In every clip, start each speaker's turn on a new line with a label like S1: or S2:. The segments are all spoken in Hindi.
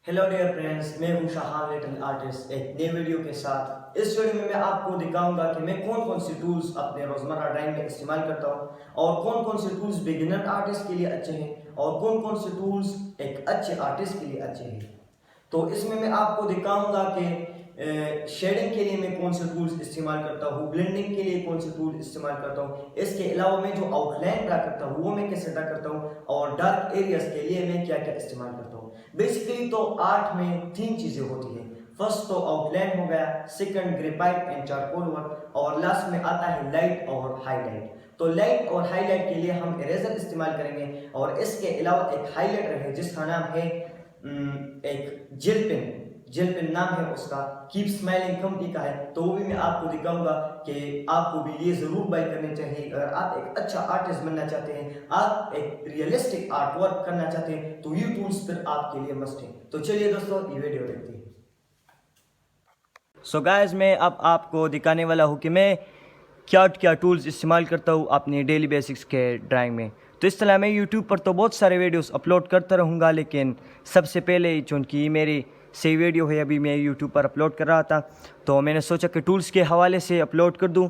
S1: हेलो डियर फ्रेंड्स, मैं हूं शाहान लिटिल आर्टिस्ट एक नए वीडियो के साथ। इस वीडियो में मैं आपको दिखाऊंगा कि मैं कौन कौन से टूल्स अपने रोजमर्रा ड्राइंग में इस्तेमाल करता हूं और कौन कौन से टूल्स बिगिनर आर्टिस्ट के लिए अच्छे हैं और कौन कौन से टूल्स एक अच्छे आर्टिस्ट के लिए अच्छे हैं। तो इसमें मैं आपको दिखाऊंगा कि शेडिंग के लिए मैं कौन से टूल्स इस्तेमाल करता हूँ, ब्लेंडिंग के लिए कौन से टूल इस्तेमाल करता हूँ, इसके अलावा मैं जो आउटलाइन ड्रा करता हूँ वो मैं कैसे ड्रा करता हूँ और डार्क एरियाज के लिए मैं क्या क्या इस्तेमाल करता हूँ। बेसिकली तो आर्ट में तीन चीजें होती हैं। फर्स्ट तो आउटलाइन हो गया, second graphite and charcoal work और लास्ट में आता है लाइट और हाईलाइट। तो लाइट और हाईलाइट के लिए हम इरेजर इस्तेमाल करेंगे और इसके अलावा एक हाईलाइटर है जिसका नाम है एक जेल पेन नाम है उसका, कीप स्माइलिंग कंपनी का है। तो वो भी मैं आपको दिखाऊंगा कि आपको भी ये जरूर बाय करने चाहिए अगर आप एक अच्छा आर्टिस्ट बनना चाहते हैं, आप एक रियलिस्टिक आर्ट वर्क करना चाहते हैं तो ये टूल्स फिर आपके लिए मस्ट है। तो चलिए दोस्तों ये वीडियो देखते हैं। सो गाइस, मैं अब आपको दिखाने वाला हूँ कि मैं क्या क्या टूल्स इस्तेमाल करता हूँ अपने डेली बेसिक्स के ड्राइंग में। तो इस तरह मैं यूट्यूब पर तो बहुत सारे वीडियोस अपलोड करता रहूँगा, लेकिन सबसे पहले चूँकि मेरी सही वीडियो है अभी मैं यूट्यूब पर अपलोड कर रहा था, तो मैंने सोचा कि टूल्स के हवाले से अपलोड कर दूँ,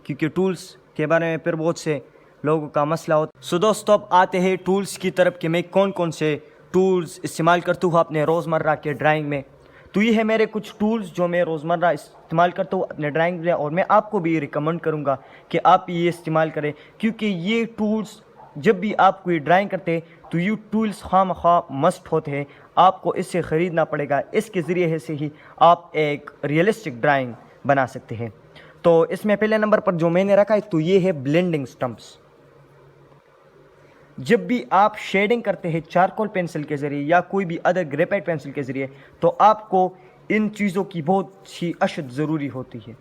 S1: क्योंकि टूल्स के बारे में फिर बहुत से लोगों का मसला होता। सो दोस्तों, अब आते हैं टूल्स की तरफ कि मैं कौन कौन से टूल्स इस्तेमाल करता हूँ अपने रोज़मर्रा के ड्राइंग में। तो ये है मेरे कुछ टूल्स जो मैं रोज़मर्रा इस्तेमाल करता हूँ अपने ड्राइंग में, और मैं आपको भी रिकमेंड करूँगा कि आप ये इस्तेमाल करें, क्योंकि ये टूल्स जब भी आप कोई ड्राइंग करते हैं तो ये टूल्स खामखा मस्ट होते हैं, आपको इससे ख़रीदना पड़ेगा। इसके ज़रिए से ही आप एक रियलिस्टिक ड्राइंग बना सकते हैं। तो इसमें पहले नंबर पर जो मैंने रखा है तो ये है ब्लेंडिंग स्टम्प्स। जब भी आप शेडिंग करते हैं चारकोल पेंसिल के ज़रिए या कोई भी अदर ग्रेफाइट पेंसिल के ज़रिए, तो आपको इन चीज़ों की बहुत ही अशद ज़रूरी होती है।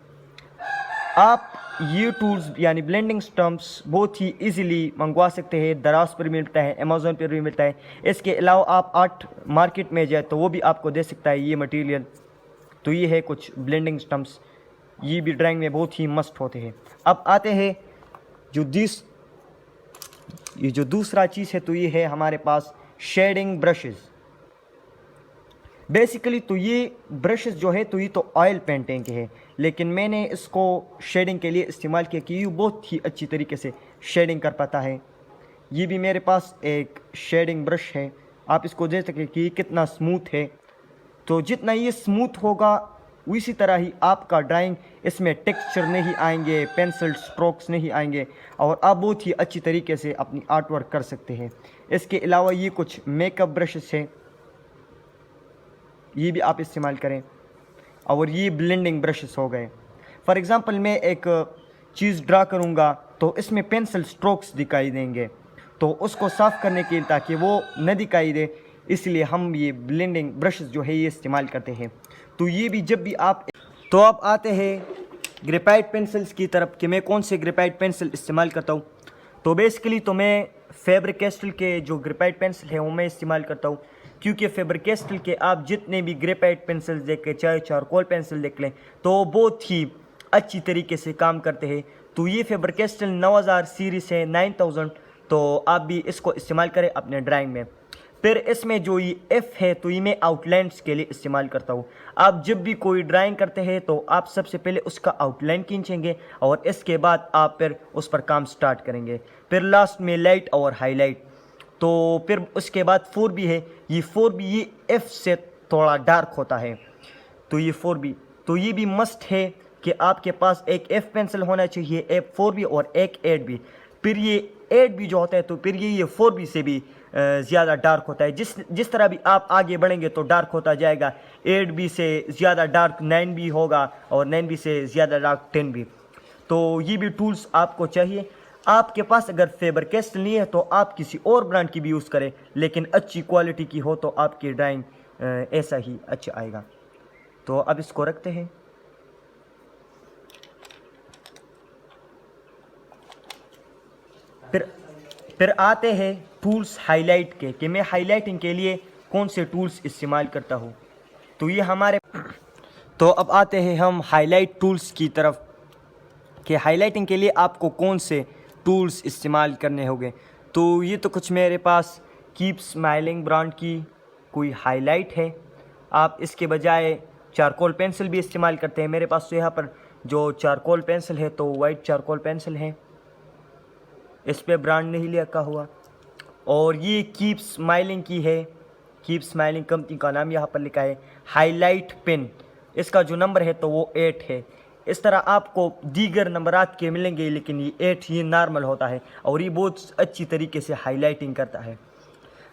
S1: आप ये टूल्स यानी ब्लेंडिंग स्टम्प्स बहुत ही इजीली मंगवा सकते हैं, दराज पर भी मिलता है, अमेज़ॉन पर भी मिलता है। इसके अलावा आप आर्ट मार्केट में जाए तो वो भी आपको दे सकता है ये मटेरियल। तो ये है कुछ ब्लेंडिंग स्टम्प्स, ये भी ड्राइंग में बहुत ही मस्त होते हैं। अब आते हैं ये जो दूसरा चीज़ है तो ये है हमारे पास शेडिंग ब्रशेज़। बेसिकली तो ये ब्रशेज़ जो है तो ये तो ऑयल पेंटिंग के है, लेकिन मैंने इसको शेडिंग के लिए इस्तेमाल किया कि ये बहुत ही अच्छी तरीके से शेडिंग कर पाता है। ये भी मेरे पास एक शेडिंग ब्रश है, आप इसको देख सकते कि ये कितना स्मूथ है। तो जितना ये स्मूथ होगा उसी तरह ही आपका ड्राइंग, इसमें टेक्सचर नहीं आएंगे, पेंसिल स्ट्रोक्स नहीं आएंगे और आप बहुत ही अच्छी तरीके से अपनी आर्ट वर्क कर सकते हैं। इसके अलावा ये कुछ मेकअप ब्रशेस हैं, ये भी आप इस्तेमाल करें। और ये ब्लेंडिंग ब्रशेस हो गए। फॉर एग्ज़ाम्पल मैं एक चीज़ ड्रा करूँगा तो इसमें पेंसिल स्ट्रोक्स दिखाई देंगे, तो उसको साफ़ करने के लिए ताकि वो न दिखाई दे, इसलिए हम ये ब्लेंडिंग ब्रशेस जो है ये इस्तेमाल करते हैं। तो ये भी जब भी आप तो अब आते हैं ग्रेफाइट पेंसिल्स की तरफ कि मैं कौन से ग्रेफाइट पेंसिल इस्तेमाल करता हूँ। तो बेसिकली तो मैं फेबर कैस्टल के जो ग्रेफाइट पेंसिल है वो मैं इस्तेमाल करता हूँ, क्योंकि फेबर कैस्टल के आप जितने भी ग्रेफाइट पेंसिल देख लें, चाहे चारकोल पेंसिल देख लें, तो बहुत ही अच्छी तरीके से काम करते हैं। तो ये फेबर कैस्टल 9000 सीरीज़ है, 9000, तो आप भी इसको इस्तेमाल करें अपने ड्राइंग में। फिर इसमें जो ये एफ़ है तो ये मैं आउटलाइंस के लिए इस्तेमाल करता हूँ। आप जब भी कोई ड्राइंग करते हैं तो आप सबसे पहले उसका आउटलाइन खींचेंगे और इसके बाद आप फिर उस पर काम स्टार्ट करेंगे। फिर लास्ट में लाइट और हाईलाइट। तो फिर उसके बाद 4B है, ये 4B ये एफ़ से थोड़ा डार्क होता है, तो ये 4B, तो ये भी मस्ट है कि आपके पास एक एफ़ पेंसिल होना चाहिए, एक 4B और एक 8B। फिर ये 8B जो होता है तो फिर ये 4B से भी ज़्यादा डार्क होता है। जिस तरह भी आप आगे बढ़ेंगे तो डार्क होता जाएगा। 8B से ज़्यादा डार्क 9B होगा और 9B से ज़्यादा डार्क 10B। तो ये भी टूल्स आपको चाहिए। आपके पास अगर फेबर कैस्टल नहीं है तो आप किसी और ब्रांड की भी यूज़ करें, लेकिन अच्छी क्वालिटी की हो तो आपकी ड्राइंग ऐसा ही अच्छा आएगा। तो अब इसको रखते हैं। फिर आते हैं टूल्स हाईलाइट के कि मैं हाईलाइटिंग के लिए कौन से टूल्स इस्तेमाल करता हूँ। तो ये हमारे तो अब आते हैं हम हाईलाइट टूल्स की तरफ कि हाईलाइटिंग के लिए आपको कौन से टूल्स इस्तेमाल करने होंगे। तो ये तो कुछ मेरे पास कीप स्माइलिंग ब्रांड की कोई हाईलाइट है, आप इसके बजाय चारकोल पेंसिल भी इस्तेमाल करते हैं। मेरे पास तो यहाँ पर जो चारकोल पेंसिल है तो वाइट चारकोल पेंसिल है, इस पे ब्रांड नहीं लिखा हुआ, और ये कीप स्माइलिंग की है। कीप स्माइलिंग कंपनी का नाम यहाँ पर लिखा है। हाईलाइट पेन, इसका जो नंबर है तो वो 8 है। इस तरह आपको दीगर नंबरात के मिलेंगे, लेकिन ये 8 ये नॉर्मल होता है और ये बहुत अच्छी तरीके से हाईलाइटिंग करता है।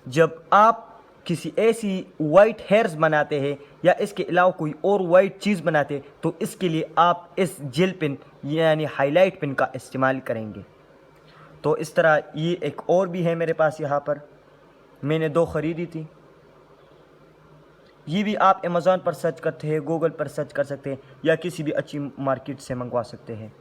S1: जब आप किसी ऐसी वाइट हेयर्स बनाते हैं या इसके अलावा कोई और वाइट चीज़ बनाते हैं तो इसके लिए आप इस जेल पेन यानी हाईलाइट पेन का इस्तेमाल करेंगे। तो इस तरह ये एक और भी है मेरे पास, यहाँ पर मैंने 2 ख़रीदी थी। ये भी आप अमेज़ॉन पर सर्च करते हैं, गूगल पर सर्च कर सकते हैं या किसी भी अच्छी मार्केट से मंगवा सकते हैं।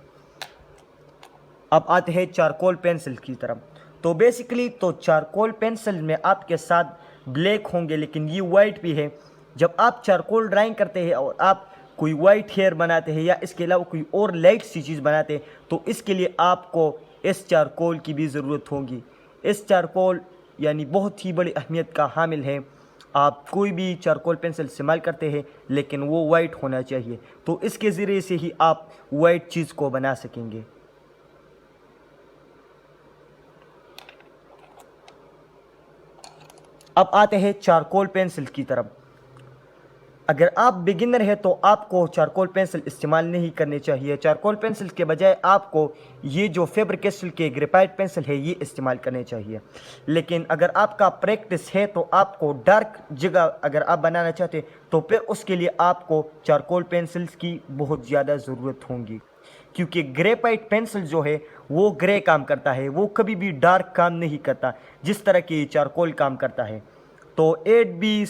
S1: अब आते हैं चारकोल पेंसिल की तरफ। तो बेसिकली तो चारकोल पेंसिल में आपके साथ ब्लैक होंगे, लेकिन ये वाइट भी है। जब आप चारकोल ड्राइंग करते हैं और आप कोई वाइट हेयर बनाते हैं या इसके अलावा कोई और लाइट सी चीज़ बनाते हैं तो इसके लिए आपको इस चारकोल की भी ज़रूरत होगी। इस चारकोल यानी बहुत ही बड़ी अहमियत का हामिल है। आप कोई भी चारकोल पेंसिल इस्तेमाल करते हैं लेकिन वो वाइट होना चाहिए, तो इसके ज़रिए से ही आप वाइट चीज़ को बना सकेंगे। अब आते हैं चारकोल पेंसिल की तरफ। अगर आप बिगिनर हैं तो आपको चारकोल पेंसिल इस्तेमाल नहीं करनी चाहिए। चारकोल पेंसिल के बजाय आपको ये जो फेबर कैस्टल के ग्रेफाइट पेंसिल है ये इस्तेमाल करने चाहिए। लेकिन अगर आपका प्रैक्टिस है तो आपको डार्क जगह अगर आप बनाना चाहते हैं तो फिर उसके लिए आपको चारकोल पेंसिल्स की बहुत ज़्यादा ज़रूरत होगी, क्योंकि ग्रेफाइट पेंसिल जो है वो ग्रे काम करता है, वो कभी भी डार्क काम नहीं करता जिस तरह की चारकोल काम करता है। तो 8B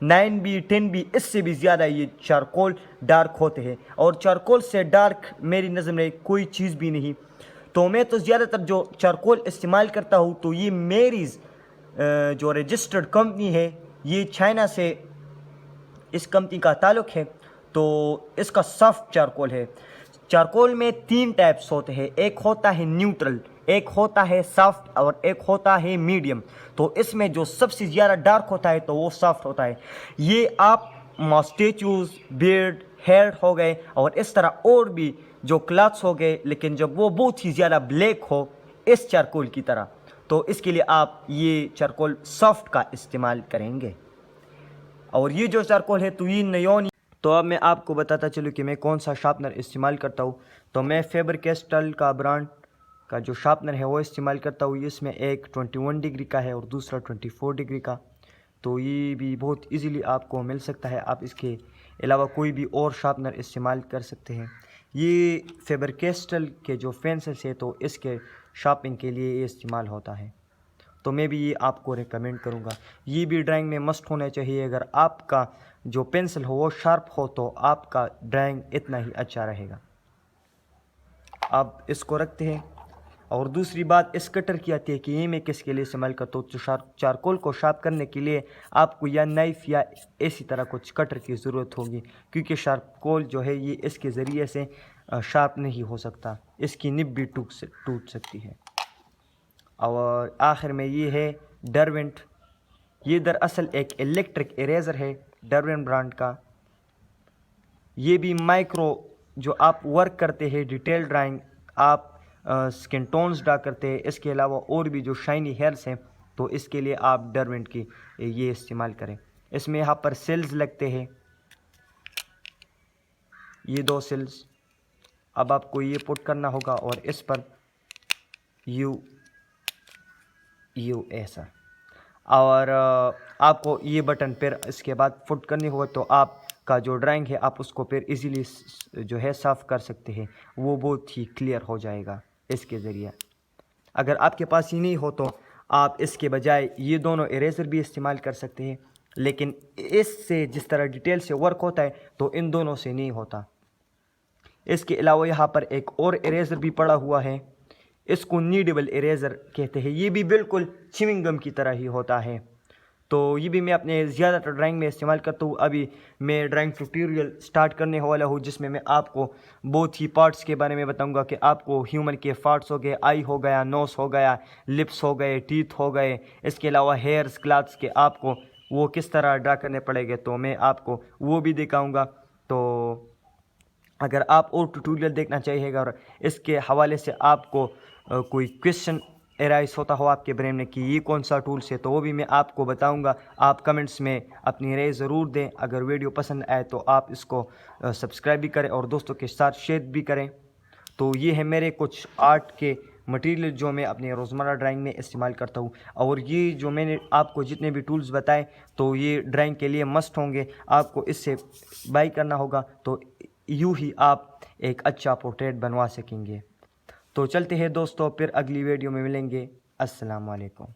S1: 9B 10B इससे भी ज़्यादा ये चारकोल डार्क होते हैं, और चारकोल से डार्क मेरी नज़र में कोई चीज़ भी नहीं। तो मैं तो ज़्यादातर जो चारकोल इस्तेमाल करता हूँ तो ये मेरीज़ जो रजिस्टर्ड कंपनी है, ये चाइना से इस कंपनी का ताल्लुक़ है। तो इसका सॉफ्ट चारकोल है। चारकोल में 3 टाइप्स होते हैं, एक होता है न्यूट्रल, एक होता है सॉफ्ट और एक होता है मीडियम। तो इसमें जो सबसे ज़्यादा डार्क होता है तो वो सॉफ्ट होता है। ये आप मस्टैचूज़, बियर्ड, हेयर हो गए और इस तरह और भी जो क्लॉथ्स हो गए, लेकिन जब वो बहुत ही ज़्यादा ब्लैक हो इस चारकोल की तरह, तो इसके लिए आप ये चारकोल सॉफ्ट का इस्तेमाल करेंगे। और ये जो चारकोल है तो ये नयोन। तो अब मैं आपको बताता चलूँ कि मैं कौन सा शार्पनर इस्तेमाल करता हूँ। तो मैं फेबर कैस्टल का ब्रांड का जो शार्पनर है वो इस्तेमाल करता हूँ। इसमें एक 21 डिग्री का है और दूसरा 24 डिग्री का। तो ये भी बहुत इजीली आपको मिल सकता है। आप इसके अलावा कोई भी और शार्पनर इस्तेमाल कर सकते हैं। ये फेबर कैस्टल के जो पेंसिल्स है तो इसके शार्पनिंग के लिए ये इस्तेमाल होता है। तो मैं भी ये आपको रिकमेंड करूँगा। ये भी ड्राइंग में मस्ट होना चाहिए। अगर आपका जो पेंसिल हो वो शार्प हो तो आपका ड्राइंग इतना ही अच्छा रहेगा। अब इसको रखते हैं। और दूसरी बात इस कटर की आती है कि ये मैं किसके लिए इस्तेमाल करता हूँ। तो चारकोल को शार्प करने के लिए आपको या नाइफ़ या इसी तरह कुछ कटर की ज़रूरत होगी, क्योंकि चारकोल जो है ये इसके ज़रिए से शार्प नहीं हो सकता, इसकी निब भी टूट सकती है। और आखिर में ये है डरवेंट। ये दरअसल एक इलेक्ट्रिक इरेज़र है डरवेंट ब्रांड का। ये भी माइक्रो जो आप वर्क करते हैं डिटेल ड्राइंग, आप स्किन टोन्स ड्रा करते हैं, इसके अलावा और भी जो शाइनी हेयर्स हैं तो इसके लिए आप डरवेंट की ये इस्तेमाल करें। इसमें यहाँ पर सेल्स लगते हैं, ये 2 सेल्स। अब आपको ये पुट करना होगा और इस पर यू ऐसा, और आपको ये बटन फिर इसके बाद फुट करनी होगा। तो आपका जो ड्राइंग है आप उसको फिर इजीली जो है साफ़ कर सकते हैं, वो बहुत ही क्लियर हो जाएगा इसके ज़रिए। अगर आपके पास ये नहीं हो तो आप इसके बजाय ये दोनों इरेज़र भी इस्तेमाल कर सकते हैं, लेकिन इससे जिस तरह डिटेल से वर्क होता है तो इन दोनों से नहीं होता। इसके अलावा यहाँ पर एक और इरेज़र भी पड़ा हुआ है, इसको नीडेबल इरेज़र कहते हैं। ये भी बिल्कुल च्युइंग गम की तरह ही होता है। तो ये भी मैं अपने ज़्यादातर ड्राइंग में इस्तेमाल करता हूँ। अभी मैं ड्राइंग ट्यूटोरियल स्टार्ट करने वाला हूँ जिसमें मैं आपको बहुत ही पार्ट्स के बारे में बताऊँगा कि आपको ह्यूमन के पार्ट्स हो गए, आई हो गया, नोज़ हो गया, लिप्स हो गए, टीथ हो गए, इसके अलावा हेयर्स, क्लॉथ्स के आपको वो किस तरह ड्रा करने पड़ेंगे, तो मैं आपको वो भी दिखाऊंगा। तो अगर आप और ट्यूटोरियल देखना चाहिएगा और इसके हवाले से आपको कोई क्वेश्चन एराइज होता हो आपके ब्रेन में कि ये कौन सा टूल्स है, तो वो भी मैं आपको बताऊंगा। आप कमेंट्स में अपनी राय ज़रूर दें। अगर वीडियो पसंद आए तो आप इसको सब्सक्राइब भी करें और दोस्तों के साथ शेयर भी करें। तो ये है मेरे कुछ आर्ट के मटेरियल जो मैं अपनी रोज़मर्रा ड्राइंग में इस्तेमाल करता हूँ। और ये जो मैंने आपको जितने भी टूल्स बताए तो ये ड्राइंग के लिए मस्ट होंगे, आपको इससे बाय करना होगा, तो यूँ ही आप एक अच्छा पोर्ट्रेट बनवा सकेंगे। तो चलते हैं दोस्तों, फिर अगली वीडियो में मिलेंगे। अस्सलाम वालेकुम।